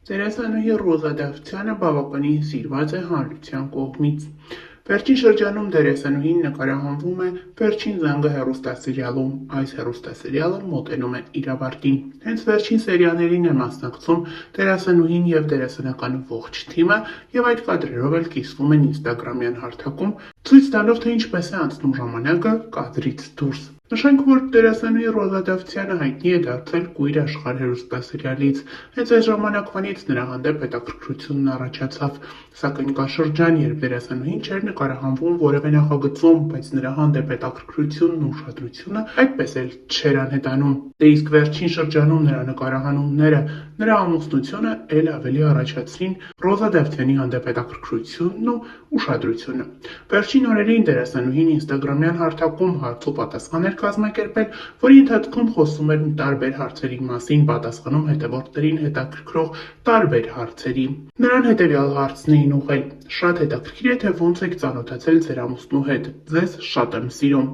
Դերասանուհի Ռոզա Դավթյանը բավականին սիրված է հանրության կողմից։ Վերջին շրջանում դերասանուհին նկարահանվում է «Վերջին զանգը» հեռուստասերիալում։ Այս հեռուստասերիալը մոտենում է իր ավարտին։ Հենց վերջին սերիաներին է մասնակցում դերասանուհին և դերասանական ողջ թիմը, և այդ կադրերով էլ կիսվում են ինստագրամյան հարթակում, ցույց տալով, թե ինչպես է անցնում ժամանակը կադրից դուրս։ Նշենք, որ դերասանուհի Ռոզա Դավթյանը հայտնի է դարձել «Կույր աշխարհ» հեռուստասերիալից։ Հենց այս ժամանակվանից նրա հանդեպ հետաքրքրությունն առաջացավ, սակայն կա շրջան, երբ դերասանուհին չէր նկարահանվում որևէ նախագծում, բայց նրա հանդեպ հետաքրքրությունն ու ուշադրությունը այդպես էլ չէր անհետանում։ Դե իսկ վերջին շրջանում նրա նկարահանումները, նրա ամուսնությունը էլ ավելի առաջացրին Ռոզա Դավթյանի հանդեպ հետաքրքրությունն ու ուշադրությունը։ Վերջին օրերին դերասանուհին ինստագրամյան հարթակում հարց ու պատասխան էր կազմակերպել, որի ընթացքում խոսում էր տարբեր հարցերի մասին, պատասխանում հետևորդներին հետաքրքրող տարբեր հարցերի։ Նրան հետևյալ հարցն էին ուղղել. «Շատ հետաքրքիր է, թե ոնց եք ծանոթացել ձեր ամուսնու հետ։ Ձեզ շատ եմ սիրում»։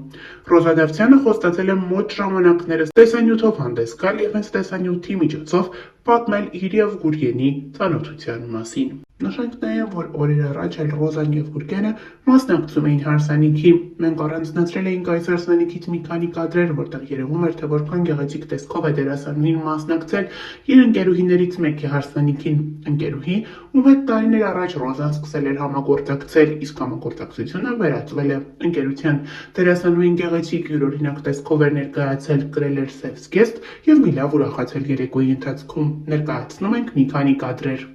Ռոզա Դավթյանը խոստացել է մոտ ժամանակներս տեսանյութով հանդես գալ և հենց տեսանյութի միջոցով պատմել իր և Գուրգենի ծանոթության մասին։ Նշենք նաև, որ օրեր առաջ էլ Ռոզան և Գուրգենը մասնակցում էին հարսանիքի։ Մենք առանձնացրել էինք այս հարսանիքից մի քանի կադրեր, որտեղ երևում էր, թե որքան գեղեցիկ տեսքով է դերասանուհին մասնակցել իր ընկերուհիներից մեկի հարսանիքին։ Ընկերուհի, ում հետ տարիներ առաջ Ռոզան սկսել էր համագործակցել, իսկ համագործակցությունը վերածվել է ընկերության։ Դերասանուհին գեղեցիկ յուրօրինակ տեսքով էր ներկայացել, կրել էր սև զգեստ և մի լավ ուրախացել երեկոյի ընթացքում։ Ներկայացնում ենք մի քանի կադրեր։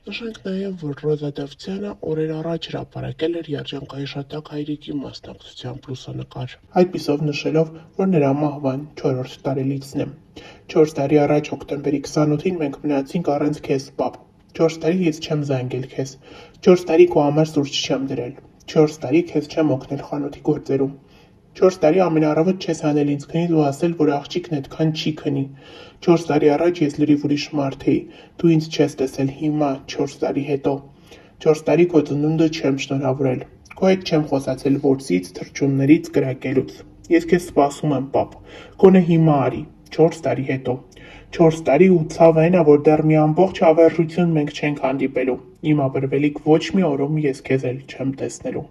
Նշենք նաև, որ Ռոզա Դավթյանը օրեր առաջ հրապարակել էր երջանկահիշատակ հայրիկի մասնակցությամբ լուսանկար, այդպիսով նշելով, որ նրա մահվան 4-րդ տարելիցն է։ 4 տարի առաջ հոկտեմբերի 28-ին մենք մնացինք առանց քեզ, պապ։ 4 տարի ես չեմ զանգել քեզ։ 4 տարի քո համար սուրճ չեմ դրել։ 4 տարի քեզ չեմ օգնել խանութի գործերում։ 4 տարի ամենառավոտ չես հանել ինձ քնից ու ասել, որ աղջիկն այդքան չի քնի։ 4 տարի առաջ ես լրիվ ուրիշ մարդ էի, դու ինձ չես տեսել հիմա, 4 տարի հետո։ 4 տարի քո ծնունդը չեմ շնորհավորել։ Քո հետ չեմ խոսացել որսից, թռչուններից, կրակելուց։ Ես քեզ սպասում եմ, պապ։ Գոնե հիմա արի, 4 տարի հետո։ 4 տարի ու ցավենա, որ դեռ մի ամբողջ հավերժություն մենք չենք հանդիպելու։ Իմ աբրվելիք ոչ մի օրում ես քեզ էլ չեմ տեսնելու։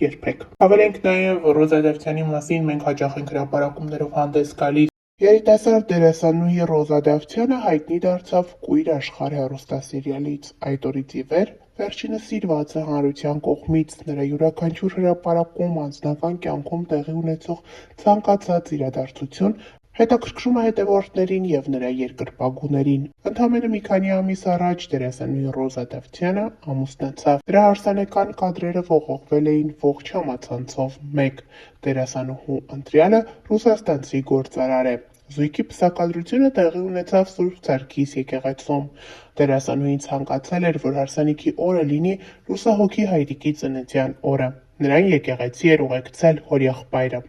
Երբեք։ Հավելենք նաև Ռոզա Դավթյանի մասին մենք հաճախ ենք հրապարակումներով հանդես գալիս։ Երիտասարդ դերասանուհի Ռոզա Դավթյանը հայտնի դարձավ Կույր աշխարհ հեռուստասերիալից։ Այդ օրից ի վեր վերջինս սիրված է հանրության կողմից, նրա յուրաքանչյուր հրապարակում, անձնական կյանքում տեղի ունեցող ցանկացած իրադարձություն հետաքրքրում է հետևորդներին և նրա երկրպագուներին։ Ընդամենը մի քանի ամիս առաջ դերասանուհի Ռոզա Դավթյանը ամուսնացավ։ Նրա հարսանեկան կադրերը ողողվել էին ողջ համացանցով մեկ։ Դերասանուհու ընտրյալը ռուսաստանցի գործարար է։ Զույգի պսակադրությունը տեղի ունեցավ Սուրբ Սարգիս եկեղեցում։ Դերասանուհին ցանկացել էր, որ հարսանիքի օրը լինի ռուսահոգի հայրիկի ծննդյան օրը։ Նրան եկեղեցի էր ուղեկցել հորեղբայրը։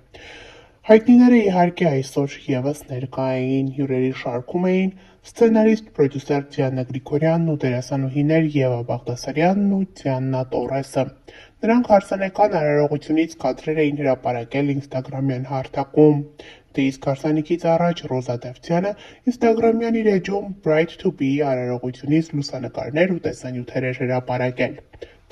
Հայտնիները իհարկե այսօր ևս ներկա էին, հյուրերի շարքում էին սցենարիստ, պրոդյուսեր Դիանա Գրիգորյանն ու դերասանուհիներ Եվա Բաղդասարյանն ու Դիանա Տորեսը։ Նրանք հարսանեկան արարողությունից կադրեր էին հրապարակել ինստագրամյան հարթակում։ Դե իսկ հարսանիքից առաջ Ռոզա Դավթյանը ինստագրամյան իր էջում Bright to be արարողությունից լուսանկարներ ու տեսանյութեր էր հրապարակել։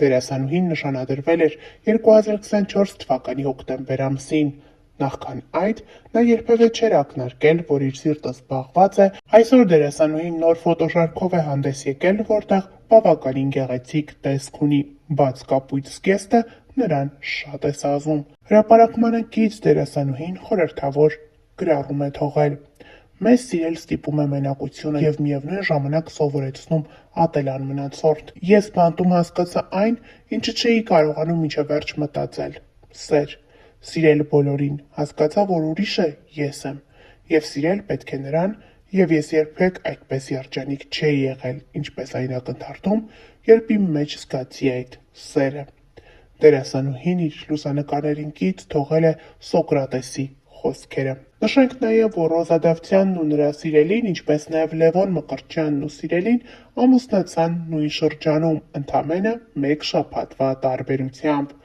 Դերասանուհին նշանադրվել էր 2024 թվականի հոկտեմբեր ամսին։ Նախքան այդ նա երբևէ չէր ակնարկել, որ իր սիրտը զբաղված է։ Այսօր դերասանուհին նոր ֆոտոշարքով է հանդես եկել, որտեղ բավականին գեղեցիկ տեսք ունի։ Բաց կապույտ զգեստը նրան շատ է սազում։ Հրապարակմանը կից դերասանուհին խորհրդավոր գրառում է թողել. Մեզ սիրել ստիպում է մենակությունը և միևնույն ժամանակ սովորեցնում ատել անմնացորդ։ Ես բանտում հասկացա այն, ինչը չէի կարողանում մինչև վերջ մտածել. սեր։ Սիրել բոլորին, հասկացա, որ ուրիշը ես եմ, և սիրել պետք է նրան, և ես երբեք այդպես երջանիկ չէի եղել, ինչպես այն ակնթարթում, երբ իմ մեջ զգացի այդ սերը։ Դերասանուհին իր լուսանկարներին կից թողել է Սոկրատեսի խոսքերը։ Նշենք նաև, որ Ռոզա Դավթյանն ու նրա սիրելին, ինչպես նաև Լևոն Մկրտչյանն ու սիրելին ամուսնացան նույն շրջանում, ընդամենը մեկ շաբաթվա տարբերությամբ։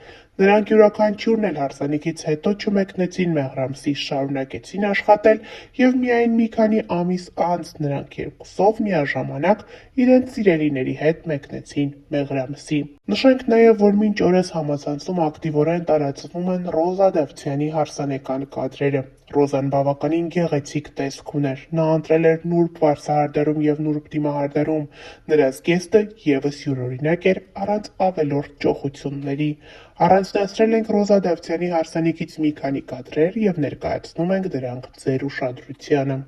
Նրանք յուրաքանչյուրն էլ հարսանիքից հետո չմեկնեցին Մեղրամսի, շարունակեցին աշխատել և միայն մի քանի ամիս անց նրանք երկուսով միաժամանակ իրենց սիրելիների հետ մեկնեցին Մեղրամսի։ Նշենք նաև, որ մինչ օրս համացանցում ակտիվորեն տարածվում են Ռոզա Դավթյանի հարսանեկան կադրերը։ Ռոզան բավականին գեղեցիկ տեսք ուներ։ Նա ընտրել էր նուրբ վարսահարդարում և նուրբ դիմահարդարում։ Նրա զգեստը ևս յուրօրինակ էր, առանց ավելորդ ճոխությունների։ Առանձնացրել ենք Ռոզա Դավթյանի հարսանիքից մի քանի կադրեր և ներկայացնում ենք դրանք ձեր ուշադրությանը։